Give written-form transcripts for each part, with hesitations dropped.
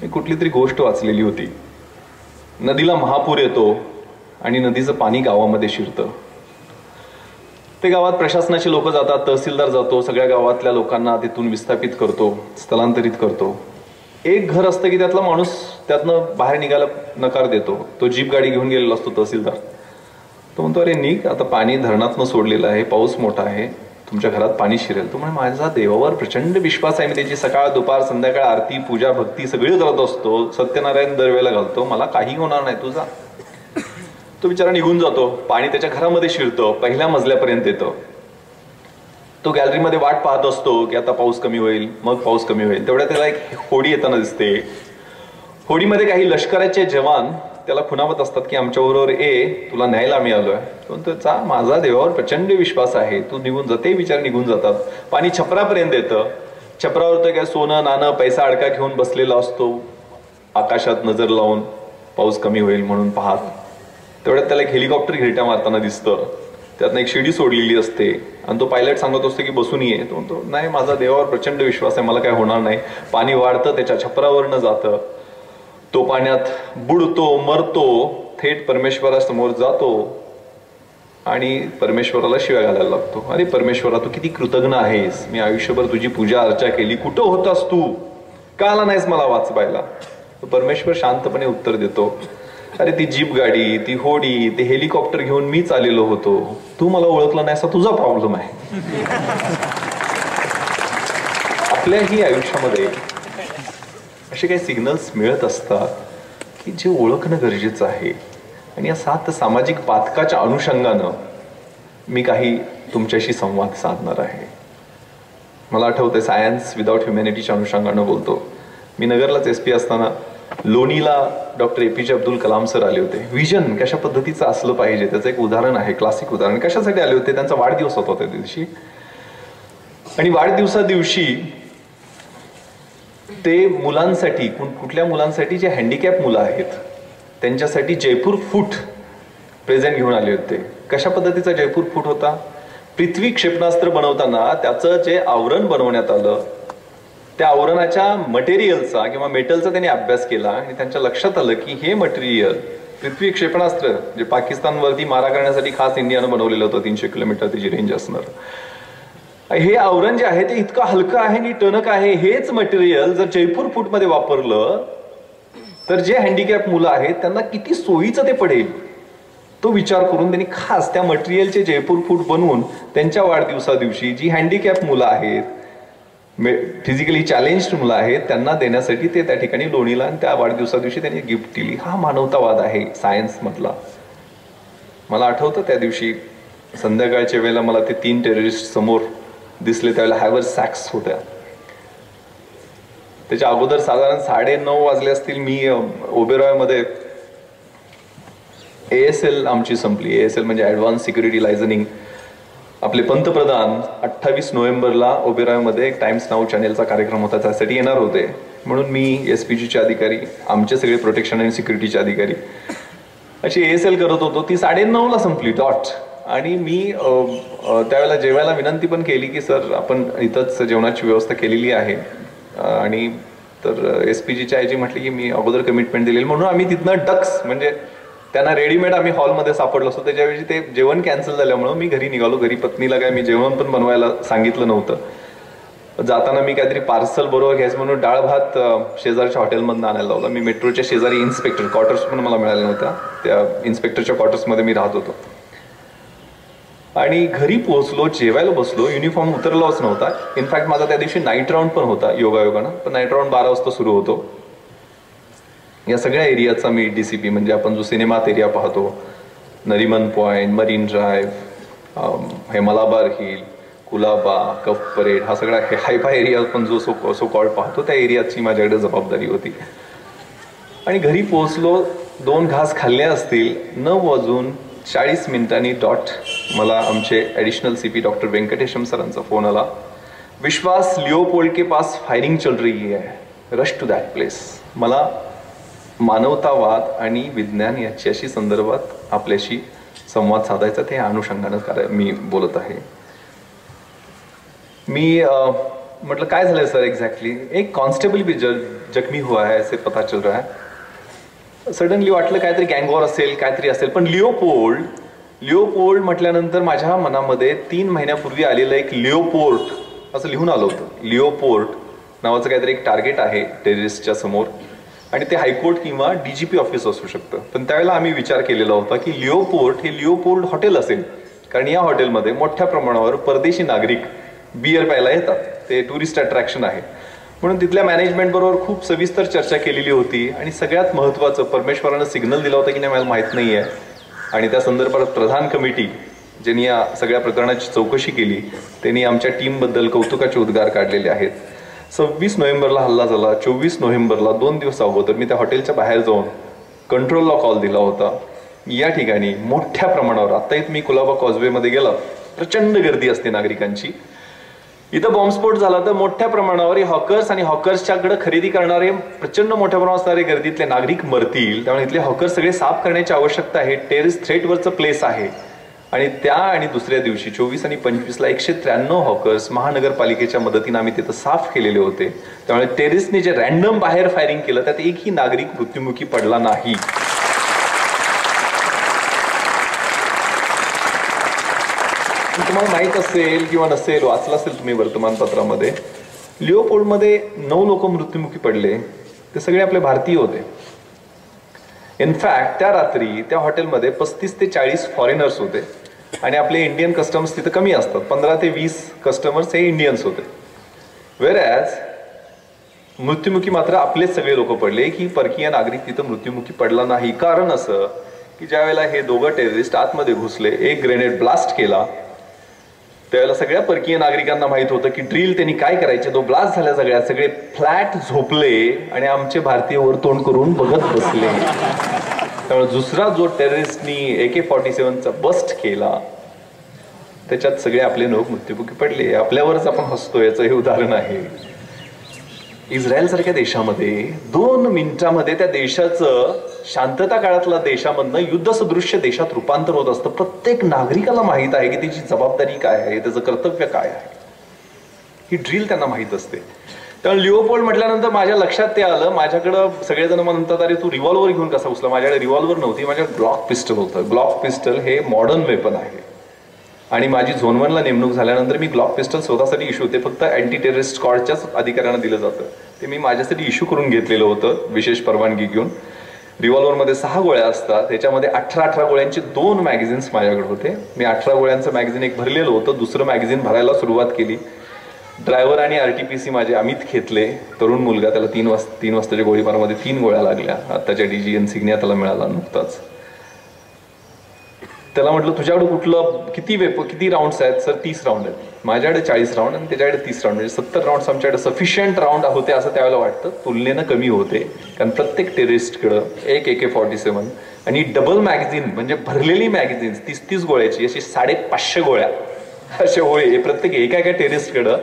मी कुठली तरी गोष्ट वाचलेली होती. नदीला महापूर येतो आणि नदीचं पाणी गावामध्ये शिरतं. ते गावात प्रशासनाचे लोक जातात, तहसीलदार जातो, सगळ्या गावातल्या लोकांना तिथून विस्थापित करतो, स्थलांतरित करतो. एक घर असतं की त्यातला माणूस त्यातनं बाहेर निघायला नकार देतो. तो जीप गाडी घेऊन गेलेला असतो तहसीलदार. तो म्हणतो, अरे निघ, आता पाणी धरणातनं सोडलेलं आहे, पाऊस मोठा आहे, तुमच्या घरात पाणी शिरेल. तो म्हणे, माझा देवावर प्रचंड विश्वास आहे, मी त्याची सकाळ दुपार संध्याकाळ आरती पूजा भक्ती सगळी करत असतो, सत्यनारायण दरवेळेला घालतो, मला काही होणार नाही, तुझा. तो बिचारा निघून जातो. पाणी त्याच्या घरामध्ये शिरतं, पहिल्या मजल्यापर्यंत येतं. तो गॅलरीमध्ये वाट पाहत असतो की आता पाऊस कमी होईल, मग पाऊस कमी होईल. तेवढ्या त्याला एक होडी येताना दिसते. होडीमध्ये काही लष्कराचे जवान त्याला खुणावत असतात की आमच्याबरोबर तुला न्यायला आम्ही आलोय. तो म्हणतो, माझा देवावर प्रचंड विश्वास आहे, तू निघून जा. ते विचार निघून जातात. पाणी छपरापर्यंत येतं. छपरावर तो काय सोनं नाणं पैसा अडका घेऊन बसलेला असतो, आकाशात नजर लावून पाऊस कमी होईल म्हणून पाहत. तेवढ्यात त्याला एक हेलिकॉप्टर घिरट्या मारताना दिसतं. त्यातनं एक शिडी सोडलेली असते आणि तो पायलट सांगत असतो की बसून ये. तो म्हणतो, नाही, माझा देवावर प्रचंड विश्वास आहे, मला काय होणार नाही. पाणी वाढतं, त्याच्या छपरावरनं जातं. तो पाण्यात बुडतो, मरतो, थेट परमेश्वरासमोर जातो आणि परमेश्वराला शिव्या घालायला लागतो. अरे परमेश्वरा, तू किती कृतज्ञ आहेस, मी आयुष्यभर तुझी पूजा अर्चा केली, कुठं होतास तू, का आला नाहीस मला वाचवायला. परमेश्वर शांतपणे उत्तर देतो, अरे ती जीप गाडी, ती होडी, ते हेलिकॉप्टर घेऊन मीच आलेलो होतो, तू मला ओळखलं नाही, असा तुझा प्रॉब्लेम आहे. आपल्याही आयुष्यामध्ये असे काही सिग्नल्स मिळत असतात की जे ओळखणं गरजेचं आहे. आणि या 7 सामाजिक पातकाच्या अनुषंगानं मी काही तुमच्याशी संवाद साधणार आहे. मला आठवतंय, सायन्स विदाउट ह्युमॅनिटीच्या अनुषंगानं बोलतो. मी नगरलाच SP असताना लोणीला doctor APJ Abdul Kalam sir आले होते. विजन कशा पद्धतीचं असलं पाहिजे त्याचं एक उदाहरण आहे, क्लासिक उदाहरण. कशासाठी आले होते, त्यांचा वाढदिवस होता त्या दिवशी. आणि वाढदिवसा दिवशी ते मुलांसाठी, कुठल्या मुलांसाठी, जे हँडिकॅप मुलं आहेत त्यांच्यासाठी जयपूर फूट प्रेझेंट घेऊन आले होते. कशा पद्धतीचा जयपूर फूट होता, पृथ्वी क्षेपणास्त्र बनवताना त्याचं जे आवरण बनवण्यात आलं, त्या आवरणाच्या मटेरियलचा किंवा मेटलचा त्यांनी अभ्यास केला आणि त्यांच्या लक्षात आलं की हे मटेरियल पृथ्वी क्षेपणास्त्र जे पाकिस्तानवरती मारा करण्यासाठी खास इंडियानं बनवलेलं होतं, 300 किलोमीटर त्याची रेंज असणार, हे आवरण जे आहे ते इतकं हलकं आहे आणि टणक आहे. हेच मटेरियल जर जयपूर फूट मध्ये वापरलं तर जे हँडिकॅप मुलं आहेत त्यांना किती सोयीचं ते पडेल. तो विचार करून त्यांनी खास त्या मटेरियलचे जयपूर फूट बनवून त्यांच्या वाढदिवसा दिवशी जी हँडिकॅप मुलं आहेत, फिजिकली चॅलेंज्ड मुलं आहेत, त्यांना देण्यासाठी ते त्या ठिकाणी लोणीला आणि त्या वाढदिवसा दिवशी त्यांनी गिफ्ट दिली. हा मानवतावाद आहे सायन्स मधला. मला आठवतं त्या दिवशी संध्याकाळच्या वेळेला मला ते 3 टेररिस्ट समोर दिसले. त्यावेळेला हॅवरसॅक्स होत्या. त्याच्या अगोदर साधारण 9:30 वाजले असतील. मी ओबेरॉयमध्ये ASL आमची संपली. ASL म्हणजे ऍडव्हान्स सिक्युरिटी लायझनिंग. आपले पंतप्रधान 28 नोव्हेंबरला ओबेरॉयमध्ये एक टाइम्स नाऊ चॅनेलचा कार्यक्रम होता, त्यासाठी येणार होते. म्हणून मी SPGचे अधिकारी, आमचे सगळे प्रोटेक्शन आणि सिक्युरिटीचे अधिकारी अशी ASL करत होतो. ती 9:30ला संपली डॉट. आणि मी त्यावेळेला जेवायला विनंती पण केली की सर आपण इथंच जेवणाची व्यवस्था केलेली आहे. आणि तर SPGची आयजी म्हटली की मी अगोदर कमिटमेंट दिलेली, म्हणून आम्ही तिथनं डक्स म्हणजे त्यांना रेडीमेड आम्ही हॉलमध्ये सापडलो असतो. त्याच्यावेळी ते जेवण कॅन्सल झाल्यामुळं मी घरी निघालो. घरी पत्नीला काय मी जेवण पण बनवायला सांगितलं नव्हतं. जाताना मी काहीतरी पार्सल बरोबर घ्यायचं म्हणून डाळ भात शेजारच्या हॉटेलमधून आणायला लावला. मी मेट्रोच्या शेजारी इन्स्पेक्टर क्वार्टर्स पण मला मिळाल्या नव्हत्या, त्या इन्स्पेक्टरच्या क्वार्टर्समध्ये मी राहत होतो. आणि घरी पोहोचलो, जेवायला बसलो, युनिफॉर्म उतरलाच नव्हता. इनफॅक्ट माझा त्या दिवशी नाईट राऊंड पण होता योगायोगानं, पण नाईट राऊंड 12 वाजता सुरू होतो. या सगळ्या एरियाचा मी DCP म्हणजे आपण जो सिनेमात एरिया पाहतो, नरिमन पॉइंट, मरीन ड्राईव्ह, हे मलाबार हिल, कुलाबा, कफ परेड, हा सगळा हायफाय एरिया आपण जो सो कॉल्ड पाहतो त्या एरियाची माझ्याकडे जबाबदारी होती. आणि घरी पोहोचलो, 2 घास खाल्ले असतील, 9:40 डॉट मला आमचे ॲडिशनल CP डॉक्टर वेंकटेशम सरांचा फोन आला. विश्वास, लिओपोल्ड के पास फायरिंग चल रही है, रश टू दॅट प्लेस. मला मानवतावाद आणि विज्ञान याच्याशी संदर्भात आपल्याशी संवाद साधायचा, ते अनुषंगानं मी बोलत आहे. मी म्हटलं काय झालंय सर एक्झॅक्टली. एक कॉन्स्टेबल भी जखमी हुआ है ऐसे पता चल रहा है. सडनली वाटलं काहीतरी गँगवॉर असेल, काहीतरी असेल. पण लिओपोल्ड म्हटल्यानंतर माझ्या मनामध्ये 3 महिन्यापूर्वी आलेलं एक लिओपोर्ट असं लिहून आलं होतं. लिओपोर्ट नावाचं काहीतरी एक टार्गेट आहे टेररिस्टच्या समोर, आणि ते हायकोर्ट किंवा DGP ऑफिस असू शकतं. पण त्यावेळेला आम्ही विचार केलेला होता की लिओपोर्ट हे लिओपोल्ड हॉटेल असेल, कारण या हॉटेलमध्ये मोठ्या प्रमाणावर परदेशी नागरिक बियर प्यायला येतात. ते टुरिस्ट अट्रॅक्शन आहे. म्हणून तिथल्या मॅनेजमेंट बरोबर खूप सविस्तर चर्चा केलेली होती. आणि सगळ्यात महत्त्वाचं, परमेश्वरानं सिग्नल दिला होता की नाही मला माहीत नाही आहे, आणि त्या संदर्भात प्रधान कमिटी ज्यांनी या सगळ्या प्रकरणाची चौकशी केली त्यांनी आमच्या टीमबद्दल कौतुकाचे उद्गार काढलेले आहेत. 26 नोव्हेंबरला हल्ला झाला. 24 नोव्हेंबरला 2 दिवस अगोदर मी त्या हॉटेलच्या बाहेर जाऊन कंट्रोलला कॉल दिला होता. या ठिकाणी मोठ्या प्रमाणावर, आत्ताही तुम्ही कुलाबा कॉजवेमध्ये गेला प्रचंड गर्दी असते नागरिकांची. इथं बॉम्बस्फोट झाला तर मोठ्या प्रमाणावर हॉकर्स आणि हॉकर्सच्याकडे खरेदी करणारे प्रचंड मोठ्या प्रमाणात असणारे गर्दीतले नागरिक मरतील. त्यामुळे इथले हॉकर्स सगळे साफ करण्याची आवश्यकता आहे. टेररिस्ट थ्रेटवरचं प्लेस आहे. आणि त्या आणि दुसऱ्या दिवशी 24 आणि 25ला 193 हॉकर्स महानगरपालिकेच्या मदतीने आम्ही तिथं साफ केलेले होते. त्यामुळे टेररिस्टने जे रॅन्डम बाहेर फायरिंग केलं त्यात एकही नागरिक मृत्युमुखी पडला नाही. तुम्हाला माहित असेल किंवा नसेल, वाचलं असेल तुम्ही वर्तमानपत्रामध्ये, लिओपोल्डमध्ये 9 लोक मृत्युमुखी पडले. ते सगळे आपले भारतीय होते. इनफॅक्ट त्या रात्री त्या हॉटेलमध्ये 35 ते 40 फॉरेनर्स होते, आणि आपले इंडियन कस्टमर्स तिथं कमी असतात. 15 ते 20 कस्टमर्स हे इंडियन्स होते. वेरॅज मृत्युमुखी मात्र आपलेच सगळे लोक पडले, की परकीय नागरिक तिथं मृत्युमुखी पडला नाही. कारण असं की ज्या वेळेला हे दोघं टेररिस्ट आतमध्ये घुसले, एक ग्रेनेड ब्लास्ट केला, त्यावेळेला सगळ्या परकीय नागरिकांना माहित होतं की ड्रिल त्यांनी काय करायचे. तो ब्लास्ट झाल्या सगळे फ्लॅट झोपले आणि आमचे भारतीय वर तोंड करून बघत बसले. त्यामुळे दुसरा जो टेररिस्टनी AK-47चा बस्ट केला त्याच्यात सगळे आपले लोक मृत्युमुखी पडले. आपल्यावरच आपण हसतो, याचं हे उदाहरण आहे. इस्रायल सारख्या देशामध्ये 2 मिनिटांमध्ये त्या देशाचं शांतता काळातल्या देशामधनं युद्ध सदृश्य देशात रूपांतर होत असतं. प्रत्येक नागरिकाला माहित आहे की त्याची जबाबदारी काय आहे, त्याचं कर्तव्य काय आहे. ही ड्रिल त्यांना माहित असते. त्यामुळे लिओपोल्ड म्हटल्यानंतर माझ्या लक्षात ते आलं. माझ्याकडं सगळेजण म्हणतात अरे तू रिव्हॉल्वर घेऊन कसा घुसला. माझ्याकडे रिव्हॉल्वर नव्हती, माझ्याकडे ग्लॉक पिस्टल होतं. ग्लॉक पिस्टल हे मॉडर्न वेपन आहे, आणि माझी झोन 1ला नेमणूक झाल्यानंतर मी ग्लॉक पिस्टल स्वतःसाठी इश्यू, ते फक्त अँटी टेररिस्ट स्क्वॉडच्याच अधिकाऱ्यांना दिलं जातं, ते मी माझ्यासाठी इश्यू करून घेतलेलं होतं विशेष परवानगी घेऊन. रिव्हॉल्वरमध्ये 6 गोळ्या असतात, त्याच्यामध्ये 18 गोळ्यांचे 2 मॅगझिन्स माझ्याकडे होते. मी 18 गोळ्यांचं मॅगझिन एक भरलेलं होतं, दुसरं मॅगझिन भरायला सुरुवात केली. ड्रायव्हर आणि RTPC माझे अमित खेतले, तरुण मुलगा, त्याला 3 वाजताच्या गोळीबारामध्ये 3 गोळ्या लागल्या. आत्ताच्या DG इन्सिग्निया त्याला मिळाला नुकताच. त्याला म्हटलं तुझ्याकडे कुठलं किती राऊंड्स आहेत. सर 30 राऊंड आहेत. माझ्याकडे 40 राऊंड आणि त्याच्याकडे 30 राऊंड, म्हणजे 70 राऊंड्स आमच्याकडे सफिशियंट राऊंड होते असं त्यावेळेला वाटतं. तुलनेनं कमी होते, कारण प्रत्येक टेररिस्टकडं एक AK-47 आणि डबल मॅगझिन म्हणजे भरलेली मॅगझिन्स 30 गोळ्याची अशी 550 गोळ्या असे होळे प्रत्येक एका टेररिस्टकडं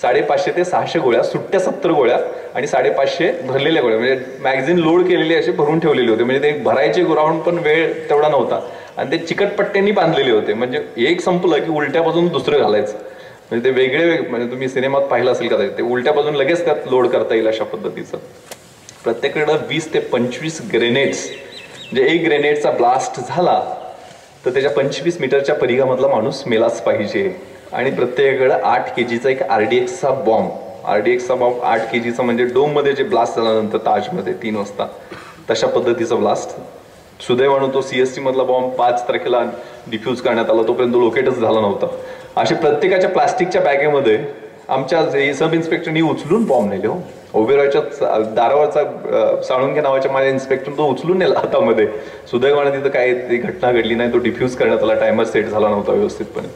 550 ते 600 गोळ्या, सुट्ट्या 70 गोळ्या आणि 550 भरलेल्या गोळ्या, म्हणजे मॅगझिन लोड केलेले असे भरून ठेवलेले होते. म्हणजे ते भरायचे राऊंड पण वेळ तेवढा नव्हता, आणि ते चिकटपट्ट्यांनी बांधलेले होते. म्हणजे एक संपलं की उलट्या बाजून दुसरं घालायचं. म्हणजे ते वेगळे, म्हणजे तुम्ही सिनेमात पाहिलं असेल कदाचित, ते उलट्या बाजून लगेच त्यात लोड करता येईल अशा पद्धतीचं. प्रत्येकाकडं 20 ते 25 ग्रेनेड्स, म्हणजे एक ग्रेनेडचा ब्लास्ट झाला तर त्याच्या 25 मीटरच्या परिघामधला माणूस मेलाच पाहिजे. आणि प्रत्येकाकडं 8 kgचा एक RDXचा बॉम्ब. RDXचा बॉम्ब 8 kgचा, म्हणजे डोममध्ये जे ब्लास्ट झाल्यानंतर ताजमध्ये 3 वाजता तशा पद्धतीचा ब्लास्ट. सुदैवानं तो CST मधला बॉम्ब 5 तारखेला डिफ्यूज करण्यात आला, तोपर्यंत लोकेटच झाला नव्हता. असे प्रत्येकाच्या प्लास्टिकच्या बॅगेमध्ये आमच्या सब इन्स्पेक्टरनी उचलून बॉम्ब नेले. हो, ओबेरॉयच्या दारावरचा साळुंके नावाच्या माझ्या इन्स्पेक्टर तो उचलून नेला हातामध्ये. सुदैवानं तिथं काय घटना घडली नाही, तो डिफ्यूज करण्यात आला, टायमर सेट झाला नव्हता व्यवस्थितपणे.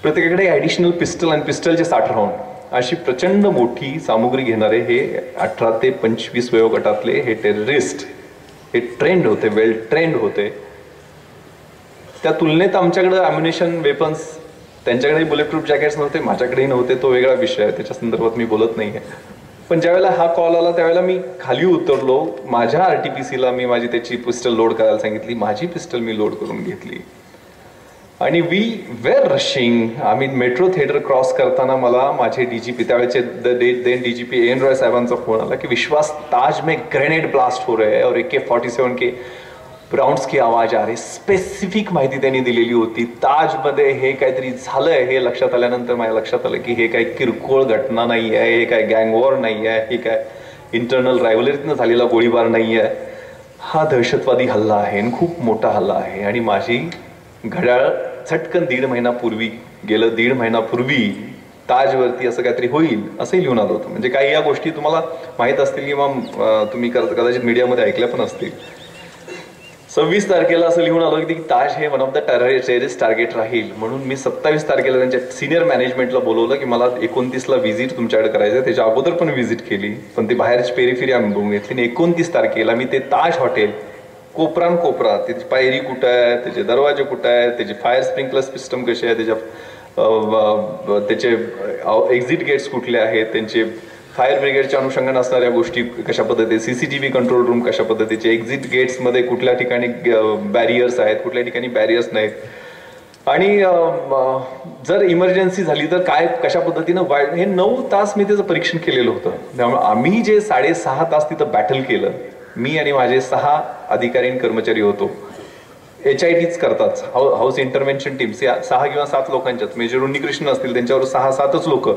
प्रत्येकाकडे ॲडिशनल पिस्टल आणि पिस्टलचे 60 राऊंड अशी प्रचंड मोठी सामुग्री घेणारे हे 18 ते 25 वयोगटातले हे टेररिस्ट हे ट्रेंड होते, वेल ट्रेंड होते. त्या तुलनेत आमच्याकडे अम्युनिशन, वेपन्स, त्यांच्याकडेही बुलेटप्रूफ जॅकेट्स नव्हते, माझ्याकडेही नव्हते. तो वेगळा विषय आहे, त्याच्या संदर्भात मी बोलत नाही आहे. पण ज्यावेळेला हा कॉल आला त्यावेळेला मी खाली उतरलो. माझ्या RTPCला मी त्याची पिस्टल लोड करायला सांगितली. माझी पिस्टल मी लोड करून घेतली. आणि वी वेर रशिंग. आम्ही मेट्रो थिएटर क्रॉस करताना मला माझे डीजीपी त्यावेळेचे देन डीजीपी एन रॉय साहेबांचा फोन आला की विश्वास ताज में ग्रेनेड ब्लास्ट हो रहे हैं और AK-47 के राउंड्स की आवाज आ रही. स्पेसिफिक माहिती त्यांनी दिलेली होती. ताजमध्ये हे काहीतरी झालंय हे लक्षात आल्यानंतर माझ्या लक्षात आलं की हे काही किरकोळ घटना नाही आहे, हे काय गँगवॉर नाही आहे, हे काय इंटरनल रायव्हलरीतनं झालेला गोळीबार नाही आहे. हा दहशतवादी हल्ला आहे आणि खूप मोठा हल्ला आहे. आणि माझी घड्याळ झटकन 1.5 महिन्यापूर्वी गेलं 1.5 महिन्यापूर्वी ताजवरती असं काहीतरी होईल असंही लिहून आलं होतं. म्हणजे काही या गोष्टी तुम्हाला माहीत असतील किंवा तुम्ही कदाचित मीडियामध्ये ऐकल्या पण असतील. 26 तारखेला असं लिहून आलं की ताज हे one of the terrorist target राहील. म्हणून मी 27 तारखेला त्यांच्या सिनियर मॅनेजमेंटला बोलवलं की मला 29ला व्हिजिट तुमच्याकडे करायचं. त्याच्या अगोदर पण व्हिजिट केली पण ती बाहेरची पेरिफेरी आम्ही बघून घेतली. 29 तारखेला मी ते ताज हॉटेल कोपरान कोपरा, त्याची पायरी कुठं आहे, त्याचे दरवाजे कुठं आहेत, त्याची फायर स्प्रिंकलर सिस्टम कशी आहे, त्याचे एक्झिट गेट्स कुठले आहेत, त्यांचे फायर ब्रिगेडच्या अनुषंगाने असणाऱ्या गोष्टी कशा पद्धतीने, CCTV कंट्रोल रूम कशा पद्धतीचे, एक्झिट गेट्समध्ये कुठल्या ठिकाणी बॅरियर्स आहेत, कुठल्या ठिकाणी बॅरियर्स नाहीत, आणि जर इमर्जन्सी झाली तर काय कशा पद्धतीनं हे 9 तास मी त्याचं परीक्षण केलेलं होतं. त्यामुळे आम्ही जे 6.5 तास तिथं बॅटल केलं, मी आणि माझे 6 अधिकारी कर्मचारी होतो. HITच करतात, हाऊस इंटरव्हेन्शन टीम, 6 किंवा 7 लोकांच्याच. मेजर उन्नीकृष्ण असतील त्यांच्यावर 6-7च लोक,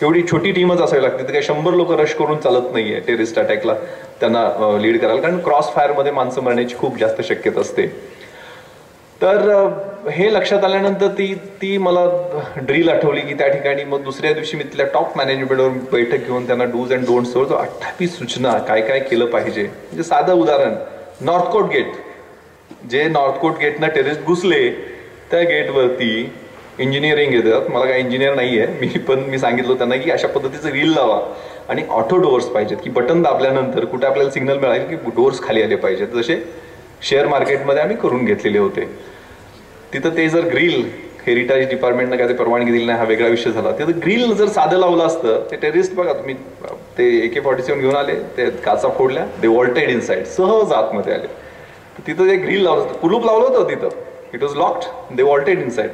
एवढी छोटी टीमच असावी लागते. तर काही 100 लोक रश करून चालत नाहीये टेररिस्ट अटॅकला त्यांना लीड करायला, कारण क्रॉस फायरमध्ये माणसं मरण्याची खूप जास्त शक्यता असते. तर हे लक्षात आल्यानंतर ती मला ड्रील आठवली की त्या ठिकाणी मग दुसऱ्या दिवशी मी तिथल्या टॉप मॅनेजमेंटवर बैठक घेऊन त्यांना डूज अँड डोंट्सवर 28 सूचना काय काय केलं पाहिजे. म्हणजे साधं उदाहरण, नॉर्थकोट गेट, जे नॉर्थकोट गेटनं टेररिस्ट घुसले त्या गेटवरती इंजिनिअरिंग येतात. मला काय इंजिनियर नाही आहे, मी सांगितलं त्यांना की अशा पद्धतीचं रील लावा आणि ऑटो डोअर्स पाहिजेत की बटन दाबल्यानंतर कुठे आपल्याला सिग्नल मिळाले की डोअर्स खाली आले पाहिजेत, जसे शेअर मार्केटमध्ये आम्ही करून घेतलेले होते. तिथं ते जर ग्रिल हेरिटेज डिपार्टमेंटनं काय ते परवानगी दिली नाही, हा वेगळा विषय झाला. तिथं ग्रिल जर साधं लावलं असतं, ते टेररिस्ट बघा तुम्ही, ते AK-47 घेऊन आले, ते काचा फोडल्या, दे वॉल्टेड इनसाइड, सहज आतमध्ये आले. तिथं जे ग्रिल लावलं होतं, कुलूप लावलं होतं तिथं, it was locked, they vaulted inside.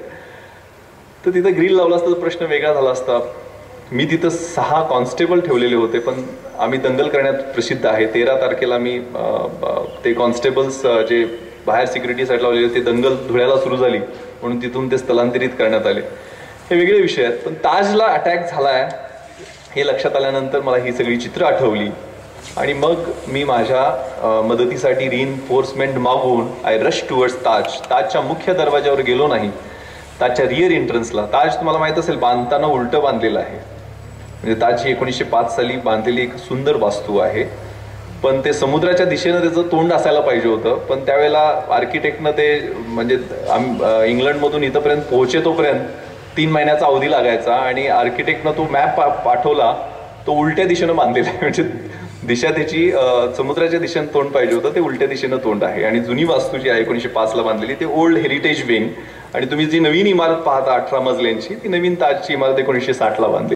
तर तिथं ग्रिल लावलं असतं तर प्रश्न वेगळा झाला असता. मी तिथं 6 कॉन्स्टेबल ठेवलेले होते, पण आम्ही दंगल करण्यात प्रसिद्ध आहे. 13 तारखेला मी ते कॉन्स्टेबल्स जे बाहेर सिक्युरिटीसाठी लावलेले ते दंगल धुळ्याला सुरू झाली म्हणून तिथून ते स्थलांतरित करण्यात आले. हे वेगळे विषय आहेत. पण ताजला अटॅक झालाय हे लक्षात आल्यानंतर मला ही सगळी चित्र आठवली आणि मग मी माझ्या मदतीसाठी रिइन्फोर्समेंट मागून आय रश टुवर्ड्स ताज. ताजच्या मुख्य दरवाजावर गेलो नाही, ताजच्या रिअर एंट्रन्सला. ताज तुम्हाला माहित असेल बांधताना उलटं बांधलेलं आहे. म्हणजे ताजची 1905 साली बांधलेली एक सुंदर वास्तू आहे, पण ते समुद्राच्या दिशेनं त्याचं तोंड असायला पाहिजे होतं. पण त्यावेळेला आर्किटेक्टनं ते म्हणजे इंग्लंडमधून इथंपर्यंत पोहोचे तोपर्यंत 3 महिन्याचा अवधी लागायचा आणि आर्किटेक्टनं तो मॅप पाठवला, तो उलट्या दिशेनं बांधलेला आहे. म्हणजे दिशा त्याची समुद्राच्या दिशेनं तोंड पाहिजे होतं, ते उलट्या दिशेनं तोंड आहे. आणि जुनी वास्तू जी आहे 1905ला बांधलेली, ते ओल्ड हेरिटेज विंग. आणि तुम्ही जी नवीन इमारत पाहता 18 मजल्यांची, ती नवीन ताजची इमारत 1960ला बांधली.